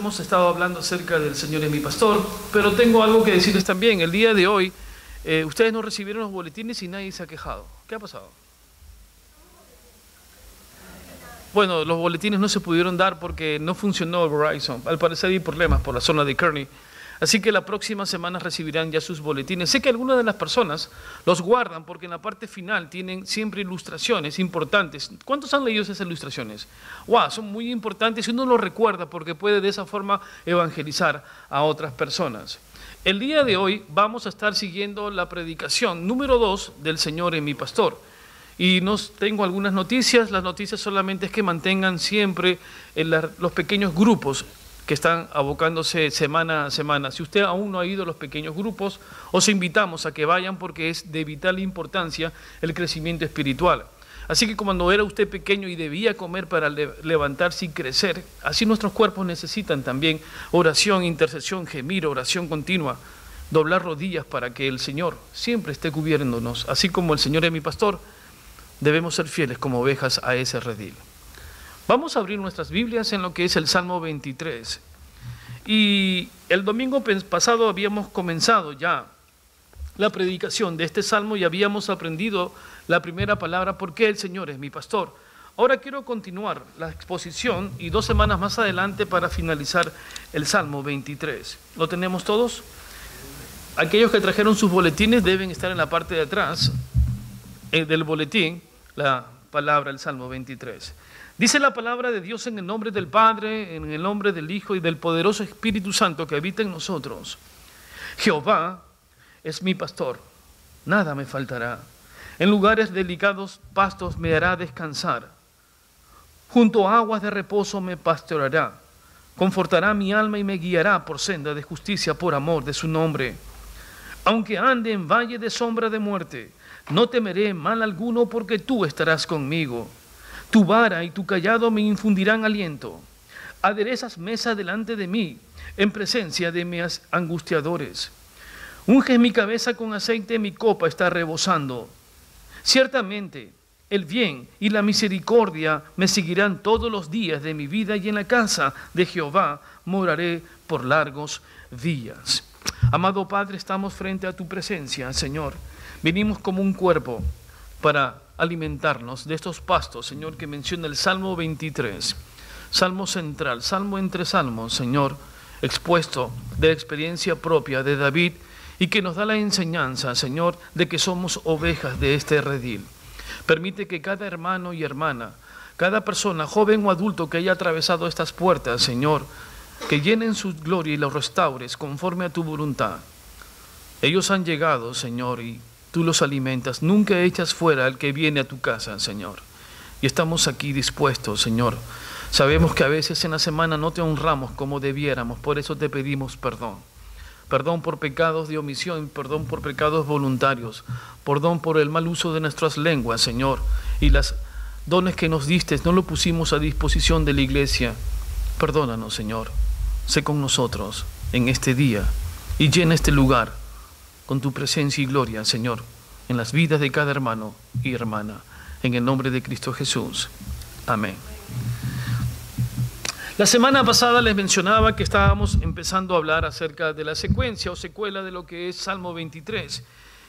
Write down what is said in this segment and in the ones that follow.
Hemos estado hablando acerca del Señor es mi pastor, pero tengo algo que decirles también. El día de hoy, ustedes no recibieron los boletines y nadie se ha quejado. ¿Qué ha pasado? Bueno, los boletines no se pudieron dar porque no funcionó el Verizon. Al parecer hay problemas por la zona de Kearney. Así que la próxima semana recibirán ya sus boletines. Sé que algunas de las personas los guardan porque en la parte final tienen siempre ilustraciones importantes. ¿Cuántos han leído esas ilustraciones? ¡Wow! Son muy importantes y uno los recuerda porque puede de esa forma evangelizar a otras personas. El día de hoy vamos a estar siguiendo la predicación número 2 del Señor es mi pastor. Y tengo algunas noticias. Las noticias solamente es que mantengan siempre los pequeños grupos que están abocándose semana a semana. Si usted aún no ha ido a los pequeños grupos, os invitamos a que vayan porque es de vital importancia el crecimiento espiritual. Así que cuando era usted pequeño y debía comer para levantarse y crecer, así nuestros cuerpos necesitan también oración, intercesión, gemir, oración continua, doblar rodillas para que el Señor siempre esté cubriéndonos. Así como el Señor es mi pastor, debemos ser fieles como ovejas a ese redil. Vamos a abrir nuestras Biblias en lo que es el Salmo 23. Y el domingo pasado habíamos comenzado ya la predicación de este Salmo y habíamos aprendido la primera palabra, ¿por qué el Señor es mi pastor? Ahora quiero continuar la exposición y 2 semanas más adelante para finalizar el Salmo 23. ¿Lo tenemos todos? Aquellos que trajeron sus boletines deben estar en la parte de atrás del boletín, la palabra, el Salmo 23. Dice la palabra de Dios en el nombre del Padre, en el nombre del Hijo y del poderoso Espíritu Santo que habita en nosotros. Jehová es mi pastor, nada me faltará. En lugares delicados pastos me hará descansar. Junto a aguas de reposo me pastoreará. Confortará mi alma y me guiará por senda de justicia por amor de su nombre. Aunque ande en valle de sombra de muerte, no temeré mal alguno porque tú estarás conmigo. Tu vara y tu cayado me infundirán aliento. Aderezas mesa delante de mí, en presencia de mis angustiadores. Unges mi cabeza con aceite, mi copa está rebosando. Ciertamente, el bien y la misericordia me seguirán todos los días de mi vida y en la casa de Jehová moraré por largos días. Amado Padre, estamos frente a tu presencia, Señor. Venimos como un cuerpo para alimentarnos de estos pastos, Señor, que menciona el Salmo 23, Salmo central, Salmo entre salmos, Señor, expuesto de la experiencia propia de David y que nos da la enseñanza, Señor, de que somos ovejas de este redil. Permite que cada hermano y hermana, cada persona, joven o adulto que haya atravesado estas puertas, Señor, que llenen su gloria y los restaures conforme a tu voluntad. Ellos han llegado, Señor, y tú los alimentas, nunca echas fuera al que viene a tu casa, Señor. Y estamos aquí dispuestos, Señor. Sabemos que a veces en la semana no te honramos como debiéramos, por eso te pedimos perdón. Perdón por pecados de omisión, perdón por pecados voluntarios, perdón por el mal uso de nuestras lenguas, Señor. Y las dones que nos diste no lo pusimos a disposición de la iglesia. Perdónanos, Señor. Sé con nosotros en este día y llena este lugar con tu presencia y gloria, Señor, en las vidas de cada hermano y hermana, en el nombre de Cristo Jesús. Amén. La semana pasada les mencionaba que estábamos empezando a hablar acerca de la secuencia o secuela de lo que es Salmo 23.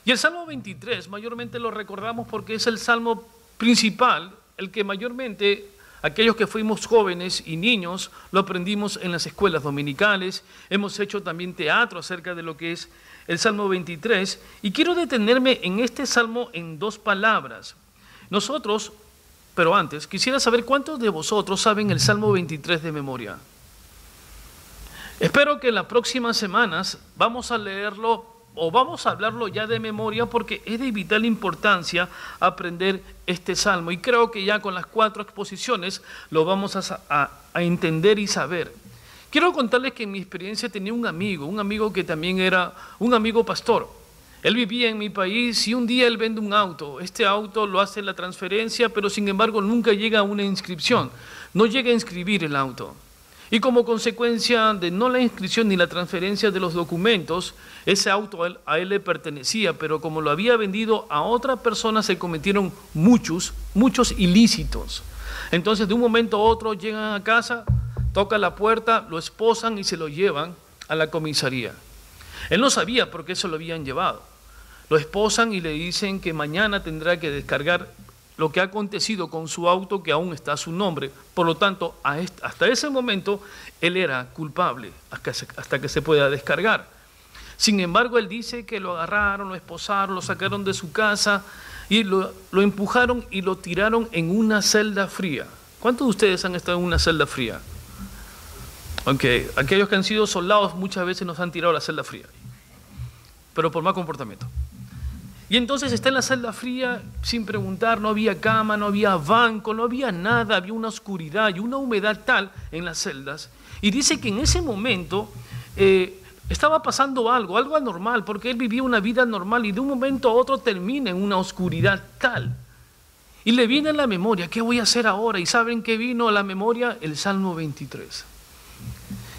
Y el Salmo 23 mayormente lo recordamos porque es el Salmo principal, el que mayormente aquellos que fuimos jóvenes y niños lo aprendimos en las escuelas dominicales. Hemos hecho también teatro acerca de lo que es el Salmo 23, y quiero detenerme en este Salmo en 2 palabras. Nosotros, pero antes, quisiera saber cuántos de vosotros saben el Salmo 23 de memoria. Espero que en las próximas semanas vamos a leerlo o vamos a hablarlo ya de memoria porque es de vital importancia aprender este Salmo, y creo que ya con las 4 exposiciones lo vamos a entender y saber. Quiero contarles que en mi experiencia tenía un amigo que también era un amigo pastor. Él vivía en mi país y un día él vende un auto. Este auto lo hace la transferencia, pero sin embargo nunca llega a una inscripción. No llega a inscribir el auto. Y como consecuencia de no la inscripción ni la transferencia de los documentos, ese auto a él le pertenecía, pero como lo había vendido a otra persona se cometieron muchos ilícitos. Entonces de un momento a otro llegan a casa, toca la puerta, lo esposan y se lo llevan a la comisaría. Él no sabía por qué se lo habían llevado. Lo esposan y le dicen que mañana tendrá que descargar lo que ha acontecido con su auto, que aún está a su nombre. Por lo tanto, hasta ese momento, él era culpable hasta que se pueda descargar. Sin embargo, él dice que lo agarraron, lo esposaron, lo sacaron de su casa y lo empujaron y lo tiraron en una celda fría. ¿Cuántos de ustedes han estado en una celda fría? Okay. Aquellos que han sido soldados muchas veces nos han tirado a la celda fría, pero por mal comportamiento. Y entonces está en la celda fría sin preguntar, no había cama, no había banco, no había nada, había una oscuridad y una humedad tal en las celdas. Y dice que en ese momento estaba pasando algo anormal, porque él vivía una vida normal y de un momento a otro termina en una oscuridad tal. Y le viene a la memoria, ¿qué voy a hacer ahora? Y ¿saben qué vino a la memoria? El Salmo 23.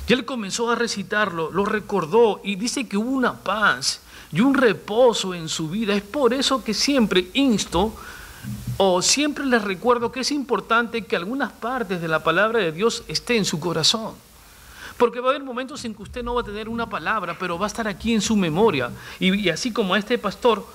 Y él comenzó a recitarlo, lo recordó y dice que hubo una paz y un reposo en su vida. Es por eso que siempre insto o siempre les recuerdo que es importante que algunas partes de la palabra de Dios esté en su corazón. Porque va a haber momentos en que usted no va a tener una palabra, pero va a estar aquí en su memoria. Y así como a este pastor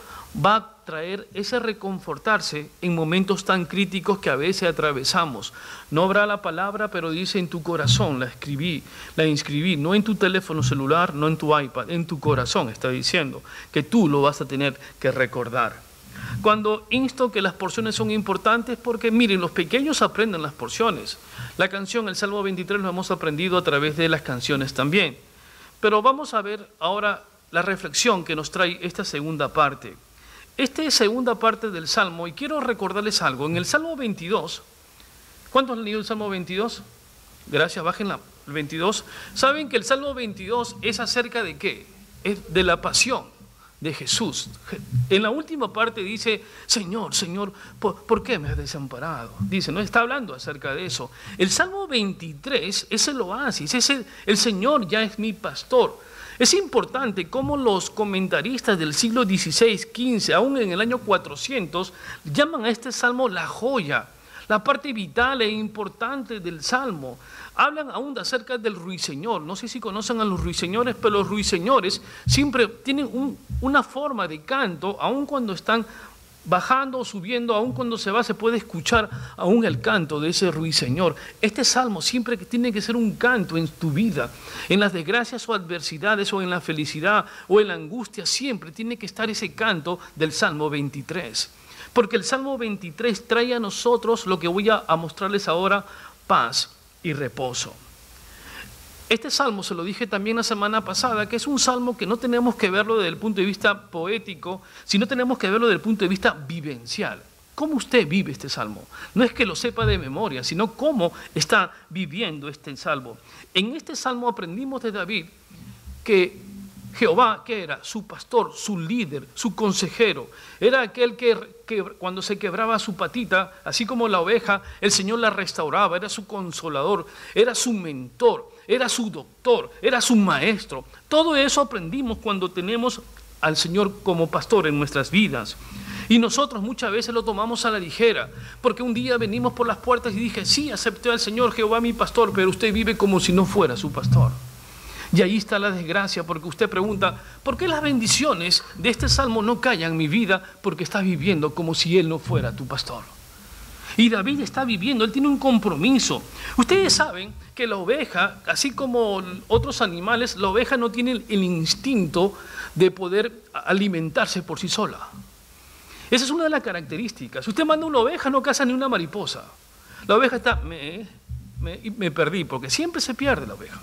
va a traer ese reconfortarse en momentos tan críticos que a veces atravesamos. No habrá la palabra, pero dice en tu corazón, la inscribí, no en tu teléfono celular, no en tu iPad, en tu corazón está diciendo que tú lo vas a tener que recordar. Cuando insto que las porciones son importantes, porque miren, los pequeños aprenden las porciones. La canción, el Salmo 23, lo hemos aprendido a través de las canciones también. Pero vamos a ver ahora la reflexión que nos trae esta segunda parte. Esta es segunda parte del Salmo, y quiero recordarles algo. En el Salmo 22, ¿cuántos han leído el Salmo 22? Gracias, bajen el 22. ¿Saben que el Salmo 22 es acerca de qué? Es de la pasión de Jesús. En la última parte dice, Señor, Señor, ¿por qué me has desamparado? Dice, no está hablando acerca de eso. El Salmo 23 es el oasis, el Señor ya es mi pastor. Es importante cómo los comentaristas del siglo XVI, XV, aún en el año 400, llaman a este salmo la joya, la parte vital e importante del salmo. Hablan aún acerca del ruiseñor. No sé si conocen a los ruiseñores, pero los ruiseñores siempre tienen una forma de canto, aun cuando están bajando o subiendo, aun cuando se va, se puede escuchar aún el canto de ese ruiseñor. Este salmo siempre tiene que ser un canto en tu vida, en las desgracias o adversidades, o en la felicidad o en la angustia, siempre tiene que estar ese canto del Salmo 23. Porque el Salmo 23 trae a nosotros lo que voy a mostrarles ahora, paz y reposo. Este salmo, se lo dije también la semana pasada, que es un salmo que no tenemos que verlo desde el punto de vista poético, sino tenemos que verlo desde el punto de vista vivencial. ¿Cómo usted vive este salmo? No es que lo sepa de memoria, sino cómo está viviendo este salmo. En este salmo aprendimos de David que Jehová, que era su pastor, su líder, su consejero, era aquel que cuando se quebraba su patita, así como la oveja, el Señor la restauraba, era su consolador, era su mentor, era su doctor, era su maestro. Todo eso aprendimos cuando tenemos al Señor como pastor en nuestras vidas. Y nosotros muchas veces lo tomamos a la ligera, porque un día venimos por las puertas y dije, sí, acepté al Señor Jehová mi pastor, pero usted vive como si no fuera su pastor. Y ahí está la desgracia, porque usted pregunta, ¿por qué las bendiciones de este salmo no callan en mi vida? Porque estás viviendo como si Él no fuera tu pastor. Y David está viviendo, él tiene un compromiso. Ustedes saben que la oveja, así como otros animales, la oveja no tiene el instinto de poder alimentarse por sí sola. Esa es una de las características. Si usted manda una oveja, no caza ni una mariposa. La oveja está, me perdí, porque siempre se pierde la oveja.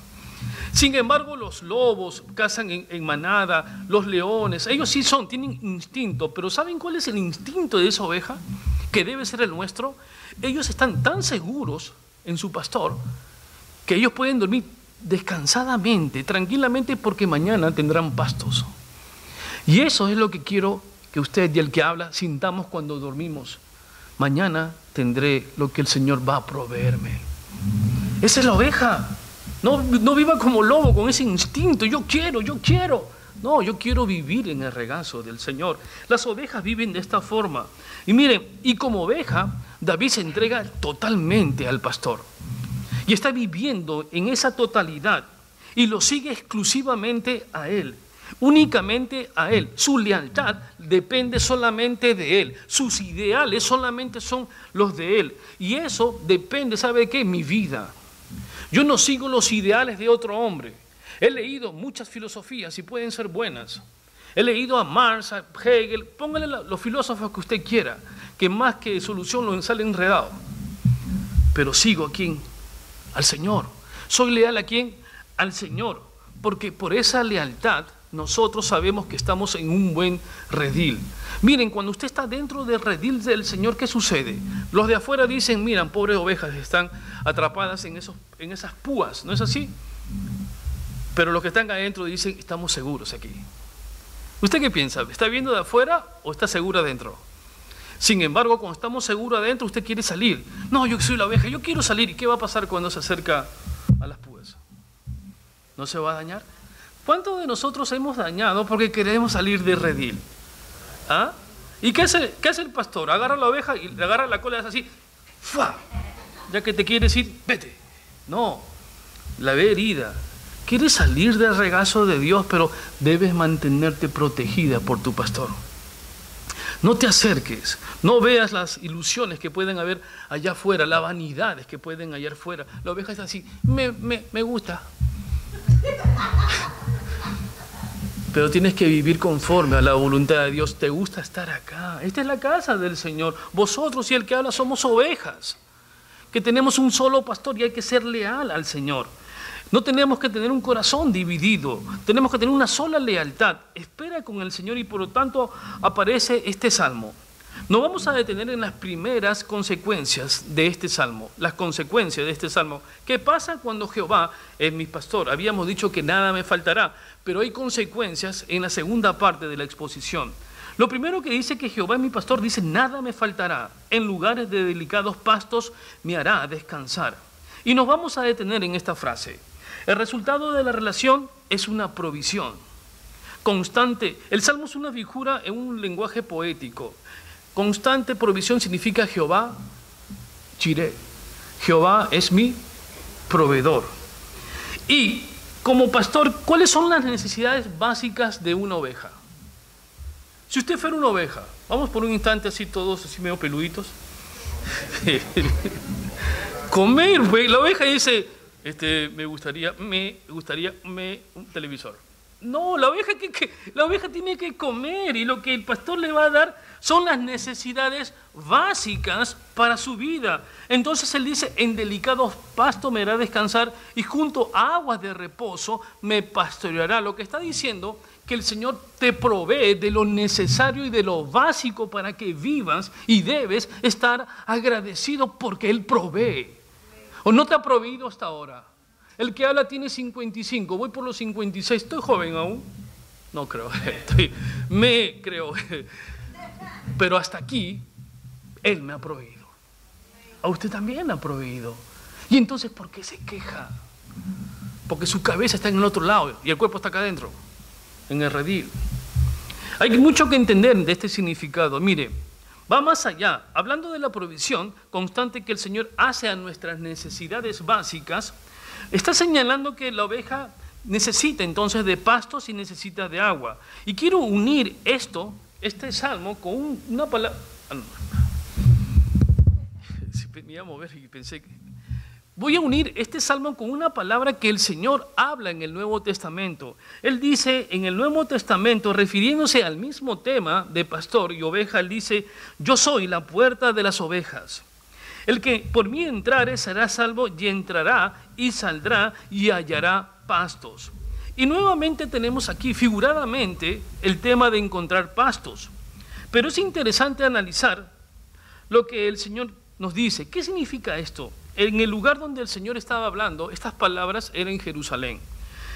Sin embargo, los lobos cazan en manada, los leones, ellos sí tienen instinto, pero ¿saben cuál es el instinto de esa oveja? Que debe ser el nuestro. Ellos están tan seguros en su pastor que ellos pueden dormir descansadamente, tranquilamente, porque mañana tendrán pastos. Y eso es lo que quiero que usted y el que habla sintamos cuando dormimos. Mañana tendré lo que el Señor va a proveerme. Esa es la oveja. No viva como lobo con ese instinto, yo quiero. No, yo quiero vivir en el regazo del Señor. Las ovejas viven de esta forma. Y miren, y como oveja, David se entrega totalmente al pastor. y está viviendo en esa totalidad y lo sigue exclusivamente a Él, únicamente a Él. Su lealtad depende solamente de Él. Sus ideales solamente son los de Él. Y eso depende, ¿sabe de qué? Mi vida. Yo no sigo los ideales de otro hombre. He leído muchas filosofías y pueden ser buenas. He leído a Marx, a Hegel, póngale los filósofos que usted quiera, que más que solución lo sale enredado. Pero sigo a quién, al Señor. ¿Soy leal a quién? Al Señor. Porque por esa lealtad nosotros sabemos que estamos en un buen redil. Miren, cuando usted está dentro del redil del Señor, ¿qué sucede? Los de afuera dicen, miran, pobres ovejas, están atrapadas en esas púas, ¿no es así? Pero los que están adentro dicen, estamos seguros aquí. ¿Usted qué piensa? ¿Está viendo de afuera o está seguro adentro? Sin embargo, cuando estamos seguros adentro, usted quiere salir. No, yo soy la oveja, yo quiero salir. ¿Y qué va a pasar cuando se acerca a las púas? ¿No se va a dañar? ¿Cuántos de nosotros hemos dañado porque queremos salir de redil? ¿Ah? ¿Y qué hace el pastor? Agarra la oveja y le agarra la cola y hace así. ¡Fua! Ya que te quieres ir, vete. No, la ve herida. Quieres salir del regazo de Dios, pero debes mantenerte protegida por tu pastor. No te acerques, no veas las ilusiones que pueden haber allá afuera, las vanidades que pueden hallar afuera. La oveja está así, me gusta. Pero tienes que vivir conforme a la voluntad de Dios. Te gusta estar acá. Esta es la casa del Señor. Vosotros y el que habla somos ovejas, que tenemos un solo pastor y hay que ser leal al Señor. No tenemos que tener un corazón dividido, tenemos que tener una sola lealtad. Espera con el Señor y por lo tanto aparece este salmo. Nos vamos a detener en las primeras consecuencias de este salmo, las consecuencias de este salmo. ¿Qué pasa cuando Jehová es mi pastor? Habíamos dicho que nada me faltará, pero hay consecuencias en la segunda parte de la exposición. Lo primero que dice que Jehová es mi pastor, dice nada me faltará, en lugares de delicados pastos me hará descansar. Y nos vamos a detener en esta frase. El resultado de la relación es una provisión constante. El salmo es una figura en un lenguaje poético. Constante provisión significa Jehová Jireh. Jehová es mi proveedor. Y como pastor, ¿cuáles son las necesidades básicas de una oveja? Si usted fuera una oveja, vamos por un instante así todos así medio peluditos. Comer, la oveja dice, me gustaría un televisor. No, la oveja tiene que comer y lo que el pastor le va a dar son las necesidades básicas para su vida. Entonces él dice, en delicados pastos me hará descansar y junto a aguas de reposo me pastoreará. Lo que está diciendo que el Señor te provee de lo necesario y de lo básico para que vivas y debes estar agradecido porque Él provee. ¿O no te ha proveído hasta ahora? El que habla tiene 55, voy por los 56, ¿estoy joven aún? No creo, creo. Pero hasta aquí, Él me ha proveído. A usted también ha proveído. Y entonces, ¿por qué se queja? Porque su cabeza está en el otro lado y el cuerpo está acá adentro, en el redil. Hay mucho que entender de este significado. Mire, va más allá. Hablando de la provisión constante que el Señor hace a nuestras necesidades básicas, está señalando que la oveja necesita entonces de pastos y necesita de agua. Y quiero unir este salmo con una palabra. Me iba a mover y pensé que... Voy a unir este salmo con una palabra que el Señor habla en el Nuevo Testamento. Él dice en el Nuevo Testamento, refiriéndose al mismo tema de pastor y oveja, él dice, yo soy la puerta de las ovejas. El que por mí entrare será salvo y entrará y saldrá y hallará pastos. Y nuevamente tenemos aquí figuradamente el tema de encontrar pastos. Pero es interesante analizar lo que el Señor nos dice. ¿Qué significa esto? En el lugar donde el Señor estaba hablando, estas palabras eran en Jerusalén.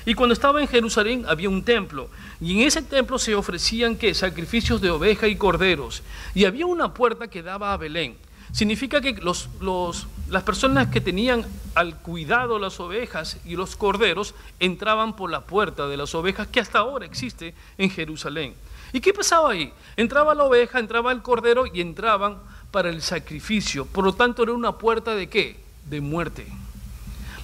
Y cuando estaba en Jerusalén había un templo. Y en ese templo se ofrecían sacrificios de oveja y corderos. Y había una puerta que daba a Belén. Significa que las personas que tenían al cuidado las ovejas y los corderos entraban por la puerta de las ovejas que hasta ahora existe en Jerusalén. ¿Y qué pasaba ahí? Entraba la oveja, entraba el cordero y entraban para el sacrificio. Por lo tanto era una puerta ¿de qué? De muerte.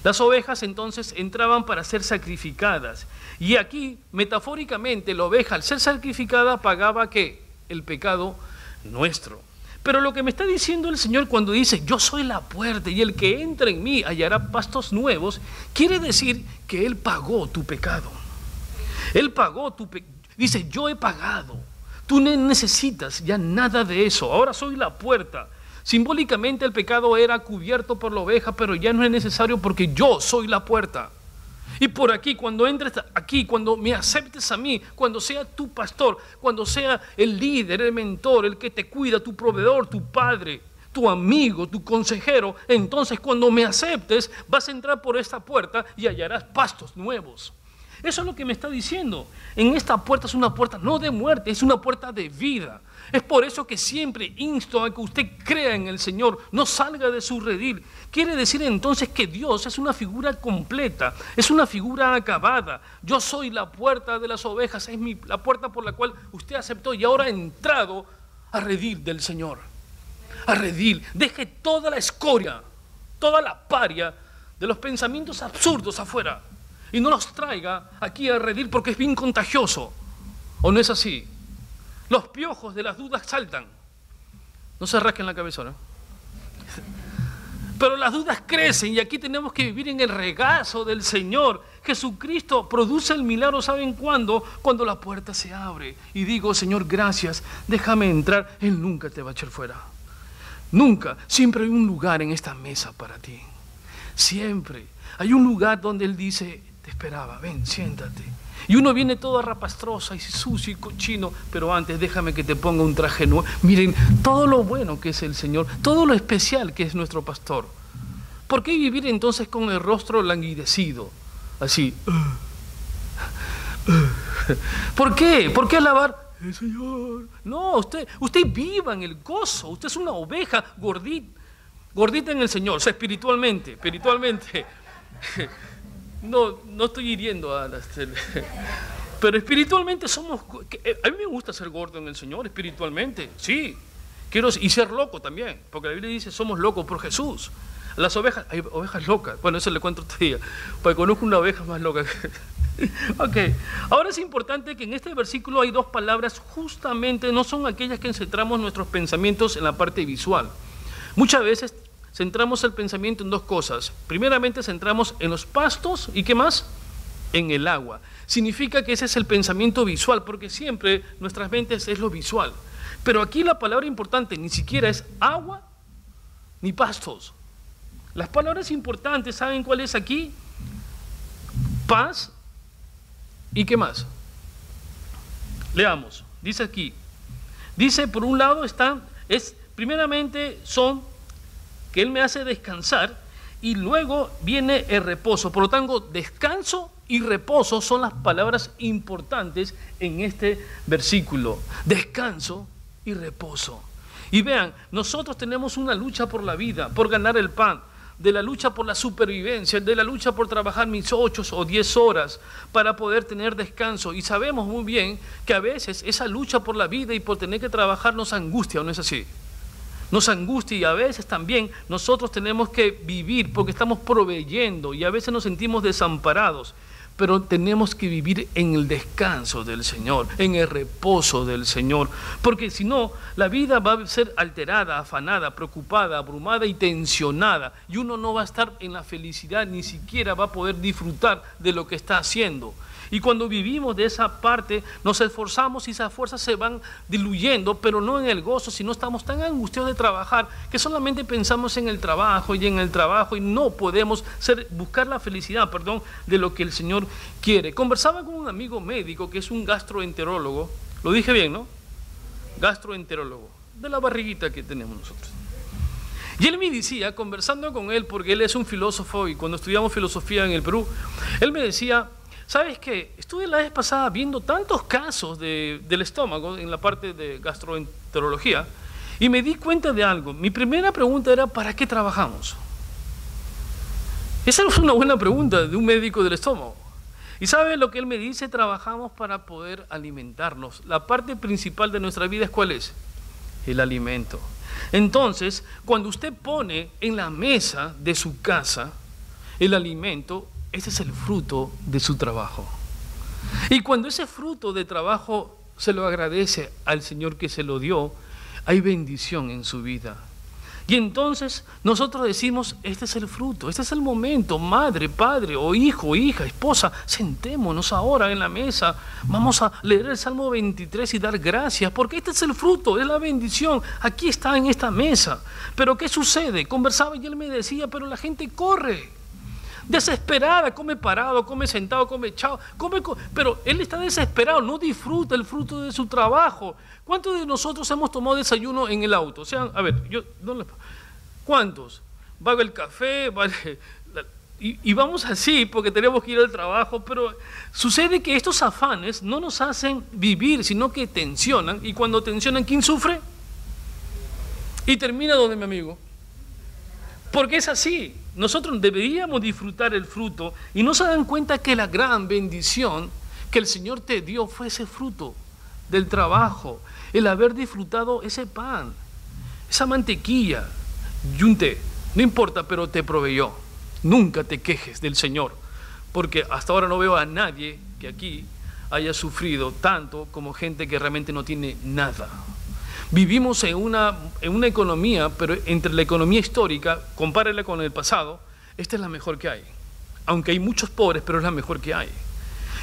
Las ovejas entonces entraban para ser sacrificadas. Y aquí, metafóricamente, la oveja al ser sacrificada pagaba ¿qué? El pecado nuestro. Pero lo que me está diciendo el Señor cuando dice, yo soy la puerta y el que entra en mí hallará pastos nuevos, quiere decir que Él pagó tu pecado. Él pagó tu pecado. Dice, yo he pagado. Tú no necesitas ya nada de eso. Ahora soy la puerta. Simbólicamente el pecado era cubierto por la oveja, pero ya no es necesario porque yo soy la puerta. Y por aquí, cuando entres aquí, cuando me aceptes a mí, cuando sea tu pastor, cuando sea el líder, el mentor, el que te cuida, tu proveedor, tu padre, tu amigo, tu consejero, entonces cuando me aceptes vas a entrar por esta puerta y hallarás pastos nuevos. Eso es lo que me está diciendo. En esta puerta es una puerta no de muerte, es una puerta de vida. Es por eso que siempre insto a que usted crea en el Señor, no salga de su redil. Quiere decir entonces que Dios es una figura completa, es una figura acabada. Yo soy la puerta de las ovejas, es la puerta por la cual usted aceptó y ahora ha entrado a redil del Señor. A redil, deje toda la escoria, toda la paria de los pensamientos absurdos afuera y no los traiga aquí a redil porque es bien contagioso. ¿O no es así? Los piojos de las dudas saltan. No se rasquen la cabeza, ¿no? Pero las dudas crecen y aquí tenemos que vivir en el regazo del Señor. Jesucristo produce el milagro, ¿saben cuándo? Cuando la puerta se abre y digo, Señor, gracias, déjame entrar. Él nunca te va a echar fuera. Nunca. Siempre hay un lugar en esta mesa para ti. Siempre. Hay un lugar donde Él dice, te esperaba, ven, siéntate. Y uno viene toda rapastrosa y sucio y cochino, pero antes déjame que te ponga un traje nuevo. Miren, todo lo bueno que es el Señor, todo lo especial que es nuestro pastor. ¿Por qué vivir entonces con el rostro languidecido? Así. ¿Por qué? ¿Por qué alabar? El Señor. No, usted viva en el gozo. Usted es una oveja gordita en el Señor, o sea, espiritualmente. No estoy hiriendo a las... Pero espiritualmente somos... A mí me gusta ser gordo en el Señor, espiritualmente, sí. Y ser loco también, porque la Biblia dice, somos locos por Jesús. Las ovejas, hay ovejas locas. Bueno, eso le cuento otro día, porque conozco una oveja más loca. Ok, ahora es importante que en este versículo hay dos palabras, justamente no son aquellas que centramos nuestros pensamientos en la parte visual. Muchas veces centramos el pensamiento en dos cosas. Primeramente centramos en los pastos y ¿qué más? En el agua. Significa que ese es el pensamiento visual, porque siempre nuestras mentes es lo visual. Pero aquí la palabra importante ni siquiera es agua ni pastos. Las palabras importantes, ¿saben cuál es aquí? Paz y ¿qué más? Leamos, dice aquí. Dice, por un lado primeramente son que Él me hace descansar y luego viene el reposo. Por lo tanto, descanso y reposo son las palabras importantes en este versículo. Descanso y reposo. Y vean, nosotros tenemos una lucha por la vida, por ganar el pan, de la lucha por la supervivencia, de la lucha por trabajar mis 8 o 10 horas para poder tener descanso. Y sabemos muy bien que a veces esa lucha por la vida y por tener que trabajar nos angustia, ¿o no es así? Nos angustia y a veces también nosotros tenemos que vivir porque estamos proveyendo y a veces nos sentimos desamparados, pero tenemos que vivir en el descanso del Señor, en el reposo del Señor, porque si no, la vida va a ser alterada, afanada, preocupada, abrumada y tensionada, y uno no va a estar en la felicidad, ni siquiera va a poder disfrutar de lo que está haciendo. Y cuando vivimos de esa parte, nos esforzamos y esas fuerzas se van diluyendo, pero no en el gozo, sino estamos tan angustiados de trabajar que solamente pensamos en el trabajo y no podemos buscar la felicidad, de lo que el Señor quiere. Conversaba con un amigo médico que es un gastroenterólogo, lo dije bien, ¿no? Gastroenterólogo, de la barriguita que tenemos nosotros. Y él me decía, conversando con él, porque él es un filósofo y cuando estudiamos filosofía en el Perú, él me decía, ¿sabes qué? Estuve la vez pasada viendo tantos casos del estómago en la parte de gastroenterología y me di cuenta de algo. Mi primera pregunta era, ¿para qué trabajamos? Esa es una buena pregunta de un médico del estómago. ¿Y sabe lo que él me dice? Trabajamos para poder alimentarnos. La parte principal de nuestra vida, ¿cuál es? El alimento. Entonces, cuando usted pone en la mesa de su casa, el alimento, ese es el fruto de su trabajo. Y cuando ese fruto de trabajo se lo agradece al Señor que se lo dio, hay bendición en su vida. Y entonces nosotros decimos, este es el fruto, este es el momento, madre, padre, o hijo, hija, esposa, sentémonos ahora en la mesa, vamos a leer el Salmo 23 y dar gracias, porque este es el fruto, es la bendición, aquí está en esta mesa. Pero ¿qué sucede? Conversaba y él me decía, pero la gente corre, desesperada, come parado, come sentado, come echado, pero él está desesperado, no disfruta el fruto de su trabajo. ¿Cuántos de nosotros hemos tomado desayuno en el auto? O sea, a ver, ¿cuántos? Va el café, y vamos así porque tenemos que ir al trabajo, pero sucede que estos afanes no nos hacen vivir, sino que tensionan, y cuando tensionan, ¿quién sufre? Y termina donde, mi amigo. Porque es así, nosotros deberíamos disfrutar el fruto y no se dan cuenta que la gran bendición que el Señor te dio fue ese fruto del trabajo, el haber disfrutado ese pan, esa mantequilla y un té, no importa, pero te proveyó. Nunca te quejes del Señor, porque hasta ahora no veo a nadie que aquí haya sufrido tanto como gente que realmente no tiene nada. Vivimos en una economía, pero entre la economía histórica, compárela con el pasado, esta es la mejor que hay. Aunque hay muchos pobres, pero es la mejor que hay.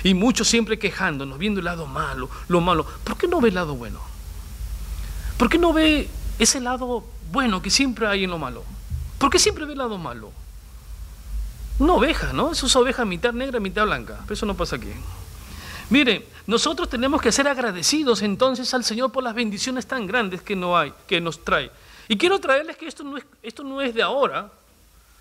Y muchos siempre quejándonos, viendo el lado malo, lo malo. ¿Por qué no ve el lado bueno? ¿Por qué no ve ese lado bueno que siempre hay en lo malo? ¿Por qué siempre ve el lado malo? Una oveja, ¿no? Esa es oveja mitad negra, mitad blanca. Pero eso no pasa aquí. Miren, nosotros tenemos que ser agradecidos entonces al Señor por las bendiciones tan grandes que nos trae. Y quiero traerles que esto no es de ahora.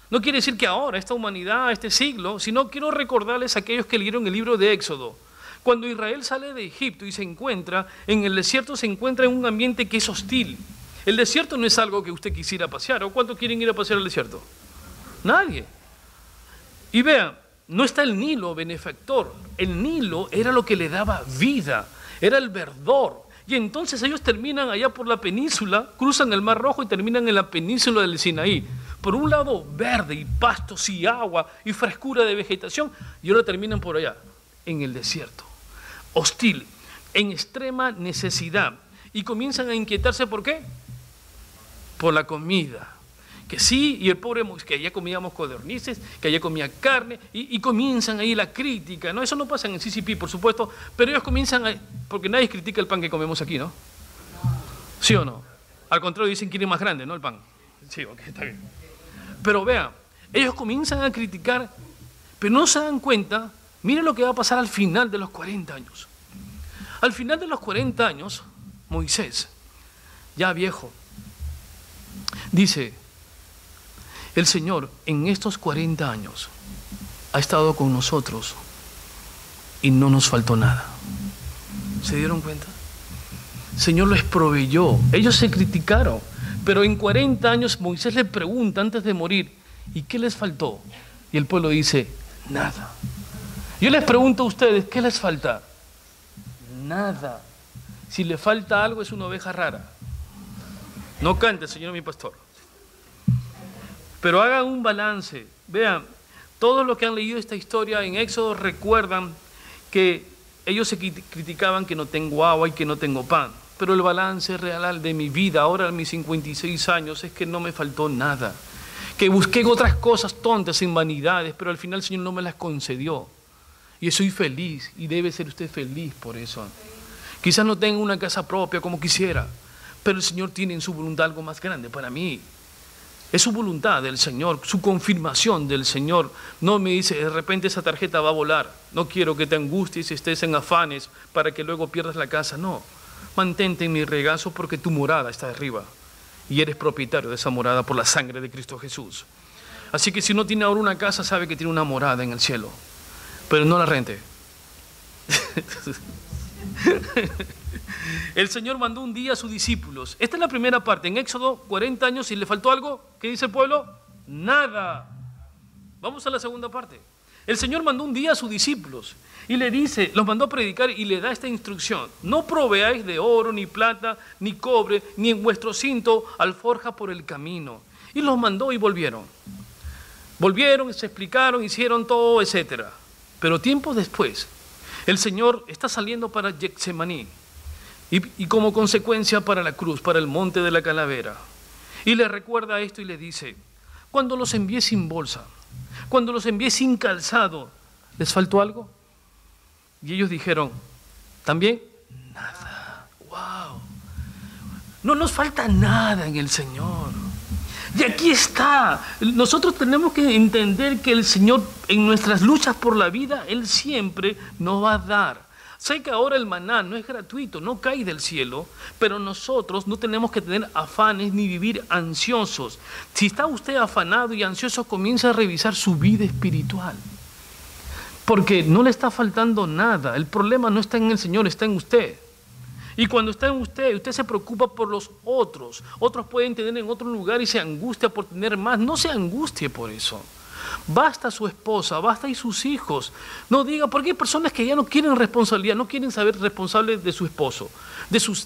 No quiere decir que ahora, esta humanidad, este siglo, sino quiero recordarles a aquellos que leyeron el libro de Éxodo. Cuando Israel sale de Egipto y se encuentra en el desierto, se encuentra en un ambiente que es hostil. El desierto no es algo que usted quisiera pasear. ¿O cuántos quieren ir a pasear al desierto? Nadie. Y vean, no está el Nilo benefactor. El Nilo era lo que le daba vida, era el verdor. Y entonces ellos terminan allá por la península, cruzan el Mar Rojo y terminan en la península del Sinaí. Por un lado verde y pastos y agua y frescura de vegetación, y ahora terminan por allá, en el desierto. Hostil, en extrema necesidad. Y comienzan a inquietarse, ¿por qué? Por la comida. Que sí, y el pobre, que allá comíamos codornices, que allá comía carne, y comienzan ahí la crítica, ¿no? Eso no pasa en el CCP, por supuesto, pero ellos comienzan porque nadie critica el pan que comemos aquí, ¿no? ¿Sí o no? Al contrario, dicen que es más grande, ¿no? El pan. Sí, ok, está bien. Pero vean, ellos comienzan a criticar, pero no se dan cuenta, miren lo que va a pasar al final de los 40 años. Al final de los 40 años, Moisés, ya viejo, dice: el Señor en estos 40 años ha estado con nosotros y no nos faltó nada. ¿Se dieron cuenta? El Señor les proveyó. Ellos se criticaron, pero en 40 años Moisés le pregunta antes de morir: ¿y qué les faltó? Y el pueblo dice: nada. Yo les pregunto a ustedes, ¿qué les falta? Nada. Si le falta algo, es una oveja rara. No cante, Señor mi pastor. Pero hagan un balance. Vean, todos los que han leído esta historia en Éxodo recuerdan que ellos se criticaban que no tengo agua y que no tengo pan. Pero el balance real de mi vida, ahora a mis 56 años, es que no me faltó nada. Que busqué otras cosas tontas, en vanidades, pero al final el Señor no me las concedió. Y soy feliz, y debe ser usted feliz por eso. Quizás no tenga una casa propia como quisiera, pero el Señor tiene en su voluntad algo más grande para mí. Es su voluntad del Señor, su confirmación del Señor. No me dice, de repente esa tarjeta va a volar. No quiero que te angusties y estés en afanes para que luego pierdas la casa. No, mantente en mi regazo porque tu morada está arriba. Y eres propietario de esa morada por la sangre de Cristo Jesús. Así que si no tiene ahora una casa, sabe que tiene una morada en el cielo. Pero no la rente. El Señor mandó un día a sus discípulos. Esta es la primera parte. En Éxodo, 40 años, y le faltó algo. ¿Qué dice el pueblo? Nada. Vamos a la segunda parte. El Señor mandó un día a sus discípulos y le dice, los mandó a predicar y le da esta instrucción: no proveáis de oro, ni plata, ni cobre, ni en vuestro cinto alforja por el camino. Y los mandó y volvieron. Volvieron, se explicaron, hicieron todo, etc. Pero tiempo después, el Señor está saliendo para Getsemaní y como consecuencia para la cruz, para el monte de la calavera. Y le recuerda esto y le dice, cuando los envié sin bolsa, cuando los envié sin calzado, ¿les faltó algo? Y ellos dijeron, ¿también? Nada. ¡Wow! No nos falta nada en el Señor. Y aquí está. Nosotros tenemos que entender que el Señor, en nuestras luchas por la vida, Él siempre nos va a dar. Sé que ahora el maná no es gratuito, no cae del cielo, pero nosotros no tenemos que tener afanes ni vivir ansiosos. Si está usted afanado y ansioso, comienza a revisar su vida espiritual. Porque no le está faltando nada. El problema no está en el Señor, está en usted. Y cuando está en usted, usted se preocupa por los otros. Otros pueden tener en otro lugar y se angustia por tener más. No se angustie por eso. Basta su esposa, basta y sus hijos. No diga, porque hay personas que ya no quieren responsabilidad, no quieren saber responsable de su esposo.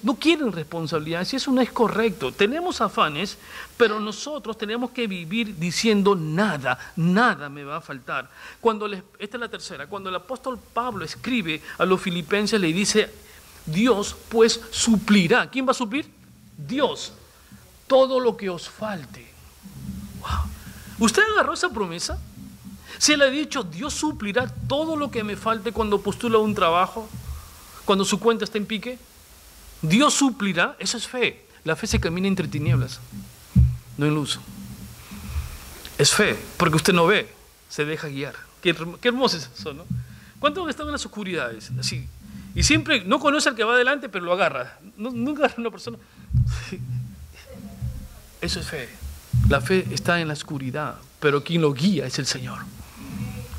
No quieren responsabilidad, si eso no es correcto. Tenemos afanes, pero nosotros tenemos que vivir diciendo nada, nada me va a faltar. Esta es la tercera, cuando el apóstol Pablo escribe a los filipenses, le dice, Dios pues suplirá. ¿Quién va a suplir? Dios. Todo lo que os falte. Wow. ¿Usted agarró esa promesa? Se le ha dicho, Dios suplirá todo lo que me falte cuando postula un trabajo, cuando su cuenta está en pique. Dios suplirá, eso es fe. La fe se camina entre tinieblas, no en luz. Es fe, porque usted no ve, se deja guiar. Qué hermoso es eso, ¿no? ¿Cuántos están en las oscuridades? Así. Y siempre no conoce al que va adelante, pero lo agarra. Nunca agarra a una persona. Eso es fe. La fe está en la oscuridad, pero quien lo guía es el Señor.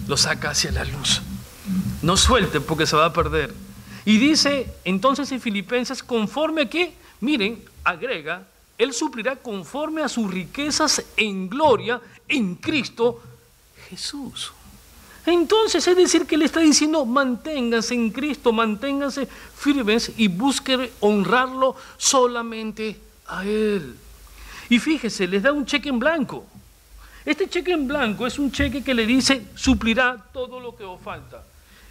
Lo saca hacia la luz. No suelte porque se va a perder. Y dice entonces en Filipenses, conforme a que, miren, agrega, Él suplirá conforme a sus riquezas en gloria en Cristo Jesús. Entonces, es decir, que le está diciendo, manténganse en Cristo, manténganse firmes y busquen honrarlo solamente a Él. Y fíjese, les da un cheque en blanco. Este cheque en blanco es un cheque que le dice, suplirá todo lo que os falta.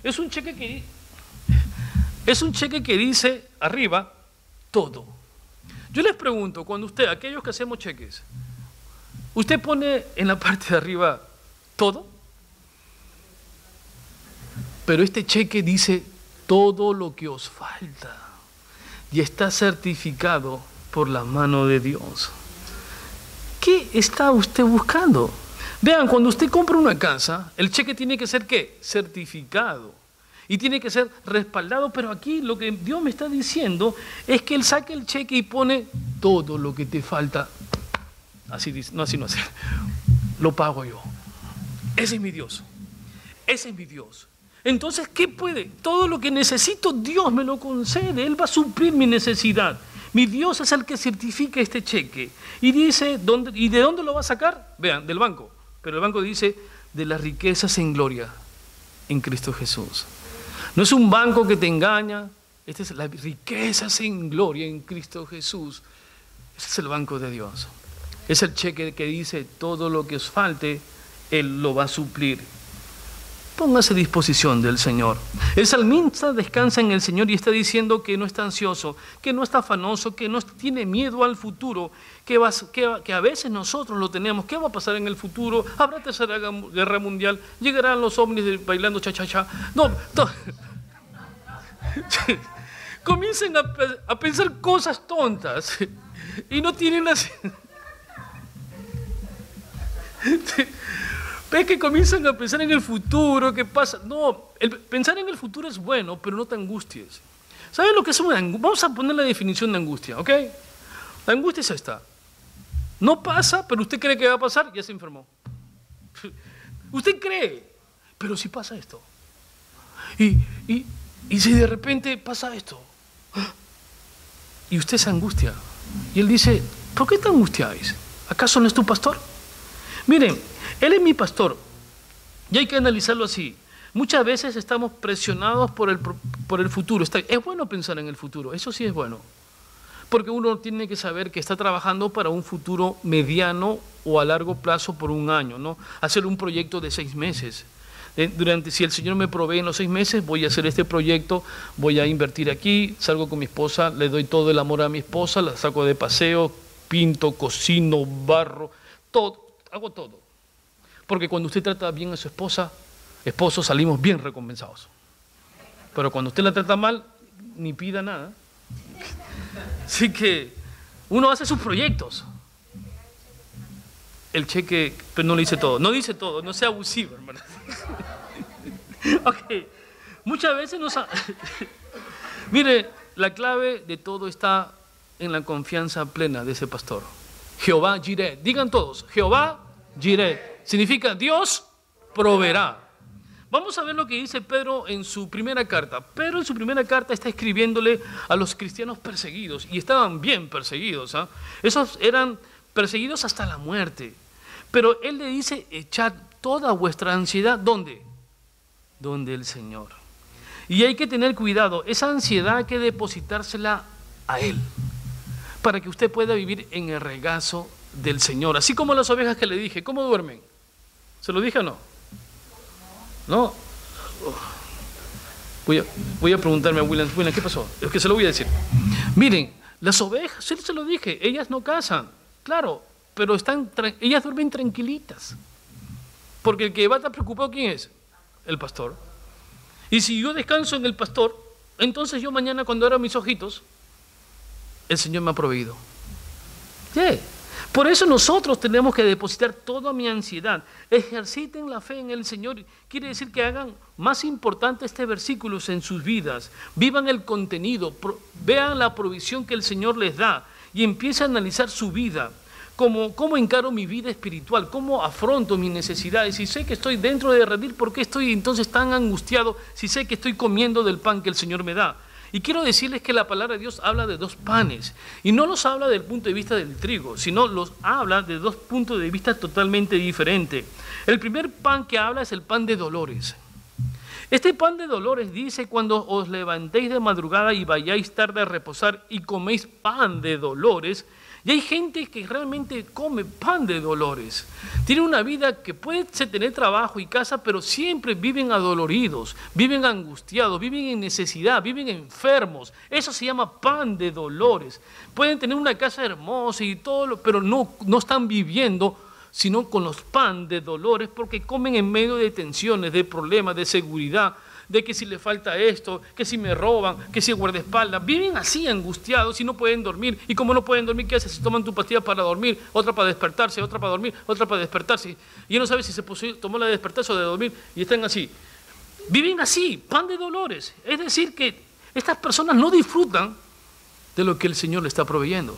Es un cheque que dice arriba, todo. Yo les pregunto, cuando usted, aquellos que hacemos cheques, ¿usted pone en la parte de arriba todo? Pero este cheque dice todo lo que os falta y está certificado por la mano de Dios. ¿Qué está usted buscando? Vean, cuando usted compra una casa, el cheque tiene que ser ¿qué? Certificado y tiene que ser respaldado, pero aquí lo que Dios me está diciendo es que Él saca el cheque y pone todo lo que te falta. Así dice, no, así no hace. Lo pago yo. Ese es mi Dios. Ese es mi Dios. Entonces, ¿qué puede? Todo lo que necesito, Dios me lo concede. Él va a suplir mi necesidad. Mi Dios es el que certifica este cheque. Y dice, ¿y de dónde lo va a sacar? Vean, del banco. Pero el banco dice, de las riquezas en gloria en Cristo Jesús. No es un banco que te engaña. Esta es las riquezas en gloria en Cristo Jesús. Ese es el banco de Dios. Es el cheque que dice, todo lo que os falte, Él lo va a suplir. Póngase a disposición del Señor. El salmista descansa en el Señor y está diciendo que no está ansioso, que no está afanoso, que no tiene miedo al futuro, que a veces nosotros lo tenemos. ¿Qué va a pasar en el futuro? ¿Habrá tercera guerra mundial? ¿Llegarán los ovnis bailando cha-cha-cha? No. Comiencen a pensar cosas tontas y no tienen las... Ves que comienzan a pensar en el futuro, ¿qué pasa? No, pensar en el futuro es bueno, pero no te angusties. ¿Saben lo que es una angustia? Vamos a poner la definición de angustia, ¿ok? La angustia es esta. No pasa, pero usted cree que va a pasar, ya se enfermó. Usted cree, pero si pasa esto. Y si de repente pasa esto. Y usted se angustia. Y él dice, ¿por qué te angustiáis? ¿Acaso no es tu pastor? Miren, Él es mi pastor y hay que analizarlo así. Muchas veces estamos presionados por el futuro. Es bueno pensar en el futuro, eso sí es bueno. Porque uno tiene que saber que está trabajando para un futuro mediano o a largo plazo por un año, ¿no? Hacer un proyecto de 6 meses. Si el Señor me provee en los 6 meses, voy a hacer este proyecto, voy a invertir aquí, salgo con mi esposa, le doy todo el amor a mi esposa, la saco de paseo, pinto, cocino, barro, todo, hago todo. Porque cuando usted trata bien a su esposo, salimos bien recompensados. Pero cuando usted la trata mal, ni pida nada. Así que uno hace sus proyectos. El cheque, pero no le dice todo. No dice todo, no sea abusivo, hermano. Ok, muchas veces Mire, la clave de todo está en la confianza plena de ese pastor. Jehová Jireh, digan todos, Jehová Jireh, significa Dios proveerá. Vamos a ver lo que dice Pedro en su primera carta. Pedro en su primera carta está escribiéndole a los cristianos perseguidos, y estaban bien perseguidos, ¿eh? Esos eran perseguidos hasta la muerte. Pero él le dice, echad toda vuestra ansiedad, ¿dónde? Donde el Señor. Y hay que tener cuidado, esa ansiedad hay que depositársela a Él, para que usted pueda vivir en el regazo del Señor. Así como las ovejas que le dije, ¿cómo duermen? ¿Se lo dije o no? No. Voy a preguntarme a William, ¿qué pasó? Es que se lo voy a decir. Miren, las ovejas, sí se lo dije, ellas no cazan, claro, pero ellas duermen tranquilitas. Porque el que va a estar preocupado, ¿quién es? El pastor. Y si yo descanso en el pastor, entonces yo mañana cuando abra mis ojitos, el Señor me ha proveído. Yeah. Por eso nosotros tenemos que depositar toda mi ansiedad. Ejerciten la fe en el Señor. Quiere decir que hagan más importante este versículo en sus vidas. Vivan el contenido, vean la provisión que el Señor les da y empiecen a analizar su vida. ¿Cómo encaro mi vida espiritual? ¿Cómo afronto mis necesidades? Si sé que estoy dentro de redil, ¿por qué estoy entonces tan angustiado si sé que estoy comiendo del pan que el Señor me da? Y quiero decirles que la palabra de Dios habla de 2 panes, y no los habla del punto de vista del trigo, sino los habla de 2 puntos de vista totalmente diferentes. El primer pan que habla es el pan de dolores. Este pan de dolores dice: cuando os levantéis de madrugada y vayáis tarde a reposar y coméis pan de dolores. Y hay gente que realmente come pan de dolores. Tiene una vida que puede tener trabajo y casa, pero siempre viven adoloridos, viven angustiados, viven en necesidad, viven enfermos. Eso se llama pan de dolores. Pueden tener una casa hermosa y todo, pero no están viviendo, sino con los pan de dolores, porque comen en medio de tensiones, de problemas, de seguridad, de que si le falta esto, que si me roban, que si guardaespaldas. Viven así angustiados y no pueden dormir. Y como no pueden dormir, ¿qué haces? Se toman tu pastilla para dormir, otra para despertarse, otra para dormir, otra para despertarse. Y no sabe si se tomó la de despertarse o de dormir, y están así. Viven así, pan de dolores. Es decir, que estas personas no disfrutan de lo que el Señor le está proveyendo.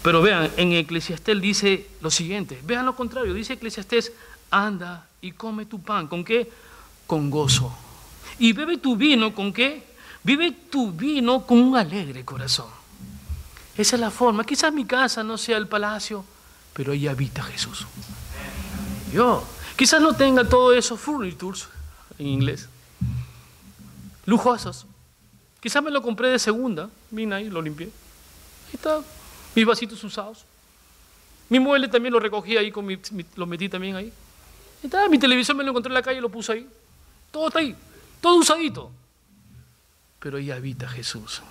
Pero vean, en Eclesiastés dice lo siguiente, vean lo contrario, dice Eclesiastés: anda y come tu pan. ¿Con qué? Con gozo. Y bebe tu vino, ¿con qué? Vive tu vino con un alegre corazón. Esa es la forma. Quizás mi casa no sea el palacio, pero ahí habita Jesús. Quizás no tenga todo eso furnitures, en inglés, lujosos. Quizás me lo compré de segunda, vine ahí, lo limpié. Ahí está, mis vasitos usados. Mi mueble también lo recogí ahí, lo metí también ahí. Ahí está, mi televisor me lo encontré en la calle y lo puse ahí. Todo está ahí. Todo usadito, pero ahí habita Jesús.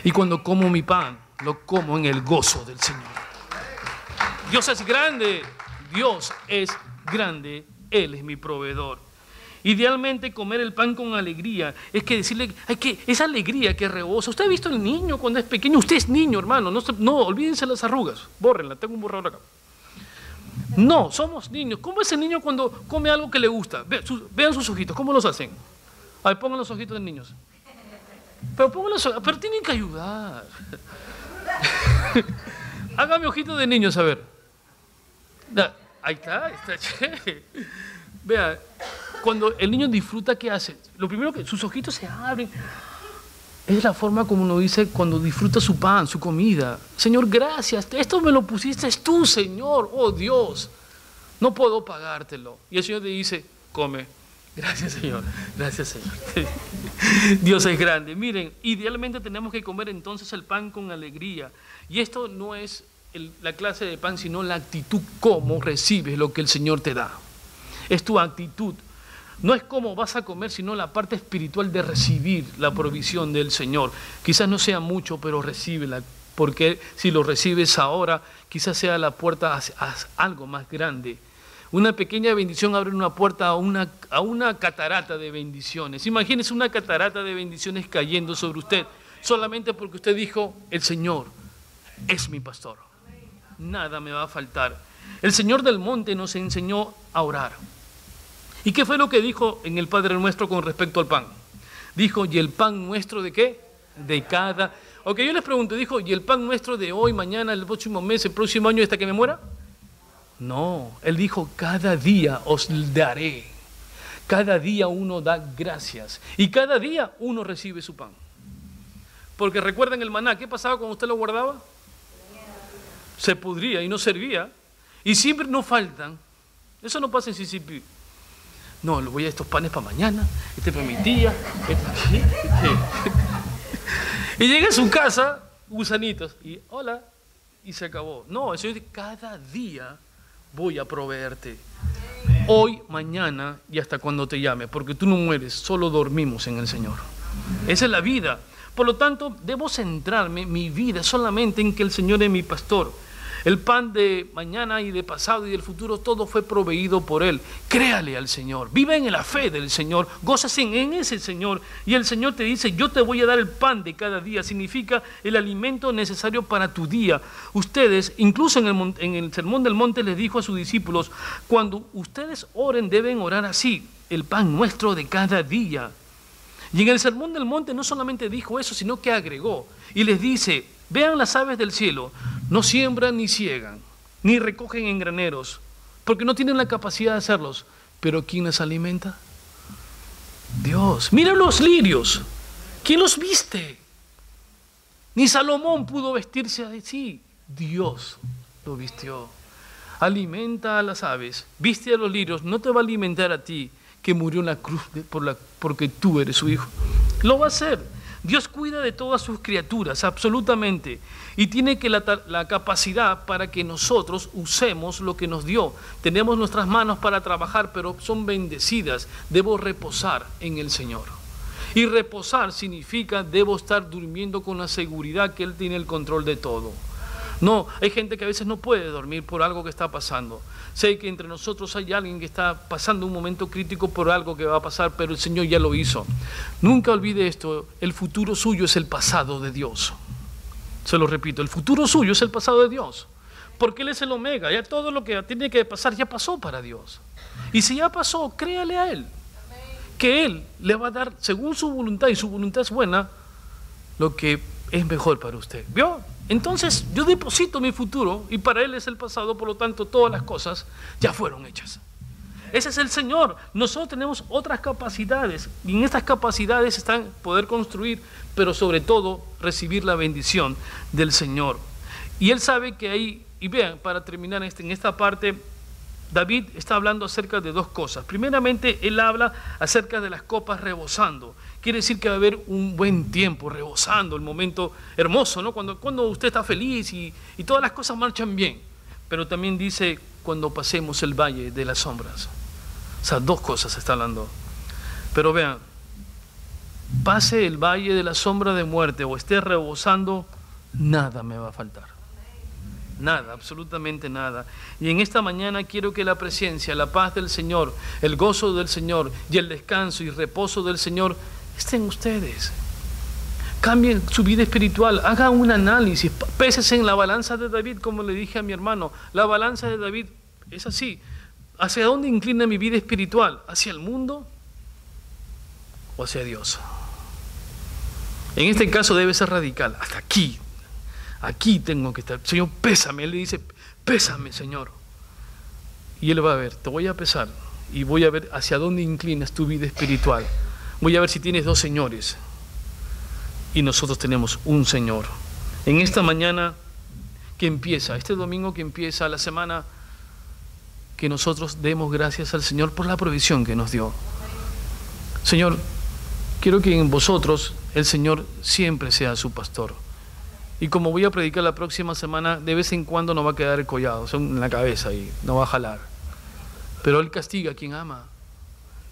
Y cuando como mi pan, lo como en el gozo del Señor. Dios es grande, Dios es grande, Él es mi proveedor. Idealmente comer el pan con alegría, es que decirle, esa alegría que rebosa. ¿Usted ha visto el niño cuando es pequeño? Usted es niño, hermano, no olvídense las arrugas, bórrenla, tengo un borrador acá. No, somos niños. ¿Cómo es el niño cuando come algo que le gusta? Vean sus ojitos, ¿cómo los hacen? A ver, pongan los ojitos de niños. Pero tienen que ayudar. Hágame ojitos de niños, a ver. Ahí está. Vea, cuando el niño disfruta, ¿qué hace? Lo primero que sus ojitos se abren. Es la forma como uno dice cuando disfruta su pan, su comida. Señor, gracias. Esto me lo pusiste tú, Señor. Oh Dios, no puedo pagártelo. Y el Señor te dice: come, Gracias, Señor. Gracias, Señor. Dios es grande. Miren, idealmente tenemos que comer entonces el pan con alegría. Y esto no es la clase de pan, sino la actitud, cómo recibes lo que el Señor te da. Es tu actitud. No es cómo vas a comer, sino la parte espiritual de recibir la provisión del Señor. Quizás no sea mucho, pero recíbela, porque si lo recibes ahora, quizás sea la puerta a algo más grande. Una pequeña bendición abre una puerta a una catarata de bendiciones. Imagínese una catarata de bendiciones cayendo sobre usted, solamente porque usted dijo, el Señor es mi pastor. Nada me va a faltar. El Señor del monte nos enseñó a orar. ¿Y qué fue lo que dijo en el Padre Nuestro con respecto al pan? Dijo, ¿y el pan nuestro de qué? De cada... Ok, yo les pregunto, dijo, ¿y el pan nuestro de hoy, mañana, el próximo mes, el próximo año, hasta que me muera? No, Él dijo, cada día os daré. Cada día uno da gracias. Y cada día uno recibe su pan. Porque recuerden el maná, ¿qué pasaba cuando usted lo guardaba? Se pudría y no servía. Y siempre nos faltan. Eso no pasa en CCP. No, le voy a estos panes para mañana, este para mi tía, Y llega a su casa, gusanitos, y hola, y se acabó. No, el Señor dice, cada día voy a proveerte. Hoy, mañana y hasta cuando te llame, porque tú no mueres, solo dormimos en el Señor. Esa es la vida. Por lo tanto, debo centrarme mi vida solamente en que el Señor es mi pastor. El pan de mañana y de pasado y del futuro, todo fue proveído por Él. Créale al Señor, vive en la fe del Señor, gózase en ese Señor. Y el Señor te dice, yo te voy a dar el pan de cada día. Significa el alimento necesario para tu día. Ustedes, incluso en el Sermón del Monte les dijo a sus discípulos, cuando ustedes oren deben orar así, el pan nuestro de cada día. Y en el Sermón del Monte no solamente dijo eso, sino que agregó y les dice, vean las aves del cielo, no siembran ni ciegan, ni recogen en graneros, porque no tienen la capacidad de hacerlos. Pero ¿quién las alimenta? Dios. Mira los lirios, ¿quién los viste? Ni Salomón pudo vestirse así, Dios lo vistió. Alimenta a las aves, viste a los lirios, no te va a alimentar a ti, que murió en la cruz porque tú eres su hijo. Lo va a hacer. Dios cuida de todas sus criaturas, absolutamente, y tiene que la capacidad para que nosotros usemos lo que nos dio. Tenemos nuestras manos para trabajar, pero son bendecidas. Debo reposar en el Señor. Y reposar significa debo estar durmiendo con la seguridad que Él tiene el control de todo. No, hay gente que a veces no puede dormir por algo que está pasando. Sé que entre nosotros hay alguien que está pasando un momento crítico por algo que va a pasar, pero el Señor ya lo hizo. Nunca olvide esto, el futuro suyo es el pasado de Dios. Se lo repito, el futuro suyo es el pasado de Dios. Porque Él es el Omega, ya todo lo que tiene que pasar ya pasó para Dios. Y si ya pasó, créale a Él. Que Él le va a dar, según su voluntad, y su voluntad es buena, lo que es mejor para usted. ¿Vio? Entonces yo deposito mi futuro y para Él es el pasado, por lo tanto todas las cosas ya fueron hechas. Ese es el Señor. Nosotros tenemos otras capacidades y en estas capacidades están poder construir, pero sobre todo recibir la bendición del Señor. Y Él sabe que ahí, y vean, para terminar en esta parte, David está hablando acerca de dos cosas. Primeramente, él habla acerca de las copas rebosando. Quiere decir que va a haber un buen tiempo rebosando, el momento hermoso, ¿no? Cuando usted está feliz y todas las cosas marchan bien. Pero también dice, cuando pasemos el valle de las sombras. O sea, dos cosas está hablando. Pero vean, pase el valle de la sombra de muerte o esté rebosando, nada me va a faltar. Nada, absolutamente nada. Y en esta mañana quiero que la presencia, la paz del Señor, el gozo del Señor y el descanso y reposo del Señor estén ustedes. Cambien su vida espiritual, hagan un análisis, pésese en la balanza de David, como le dije a mi hermano. La balanza de David es así. ¿Hacia dónde inclina mi vida espiritual? ¿Hacia el mundo o hacia Dios? En este caso debe ser radical, hasta aquí. Aquí tengo que estar. Señor, pésame. Él le dice, pésame, Señor. Y Él va a ver, te voy a pesar y voy a ver hacia dónde inclinas tu vida espiritual. Voy a ver si tienes dos señores. Y nosotros tenemos un Señor. En esta mañana que empieza, este domingo que empieza la semana, que nosotros demos gracias al Señor por la provisión que nos dio. Señor, quiero que en vosotros el Señor siempre sea su pastor. Y como voy a predicar la próxima semana, de vez en cuando no va a quedar el collado, en la cabeza y no va a jalar. Pero Él castiga a quien ama.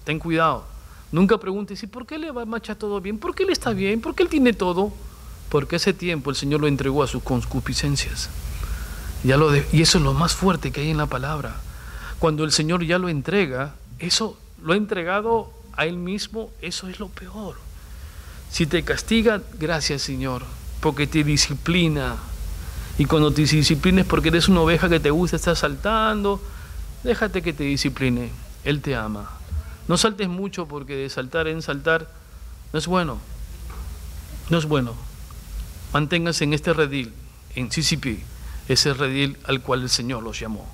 Ten cuidado. Nunca preguntes, ¿y por qué le va a marchar todo bien? ¿Por qué Él está bien? ¿Por qué Él tiene todo? Porque ese tiempo el Señor lo entregó a sus concupiscencias. Y eso es lo más fuerte que hay en la palabra. Cuando el Señor ya lo entrega, eso lo ha entregado a Él mismo, eso es lo peor. Si te castiga, gracias Señor, porque te disciplina. Y cuando te disciplines porque eres una oveja que te gusta estar saltando, déjate que te discipline. Él te ama. No saltes mucho, porque de saltar en saltar no es bueno. No es bueno. Manténgase en este redil, en CCP, ese redil al cual el Señor los llamó.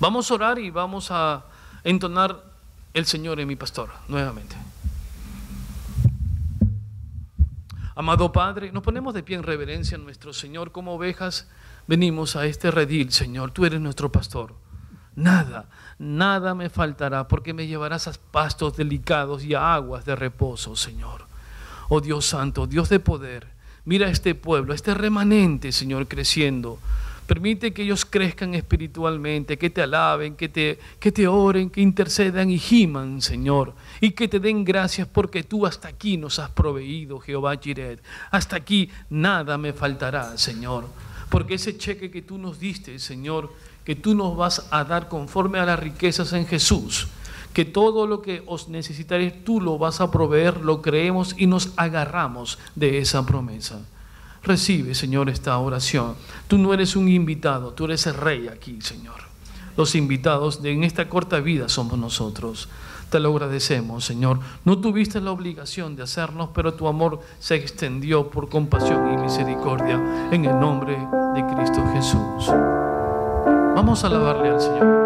Vamos a orar y vamos a entonar El Señor es mi pastor nuevamente. Amado Padre, nos ponemos de pie en reverencia a nuestro Señor. Como ovejas venimos a este redil, Señor. Tú eres nuestro pastor. Nada me faltará, porque me llevarás a pastos delicados y a aguas de reposo, Señor. Oh Dios santo, Dios de poder, mira a este pueblo, a este remanente, Señor, creciendo. Permite que ellos crezcan espiritualmente, que te alaben, que te oren, que intercedan y giman, Señor, y que te den gracias porque tú hasta aquí nos has proveído, Jehová Jireh. Hasta aquí nada me faltará, Señor, porque ese cheque que tú nos diste, Señor, que tú nos vas a dar conforme a las riquezas en Jesús, que todo lo que os necesitaréis tú lo vas a proveer, lo creemos y nos agarramos de esa promesa. Recibe, Señor, esta oración. Tú no eres un invitado, tú eres el rey aquí, Señor. Los invitados en esta corta vida somos nosotros. Te lo agradecemos, Señor. No tuviste la obligación de hacernos, pero tu amor se extendió por compasión y misericordia en el nombre de Cristo Jesús. Vamos a alabarle al Señor.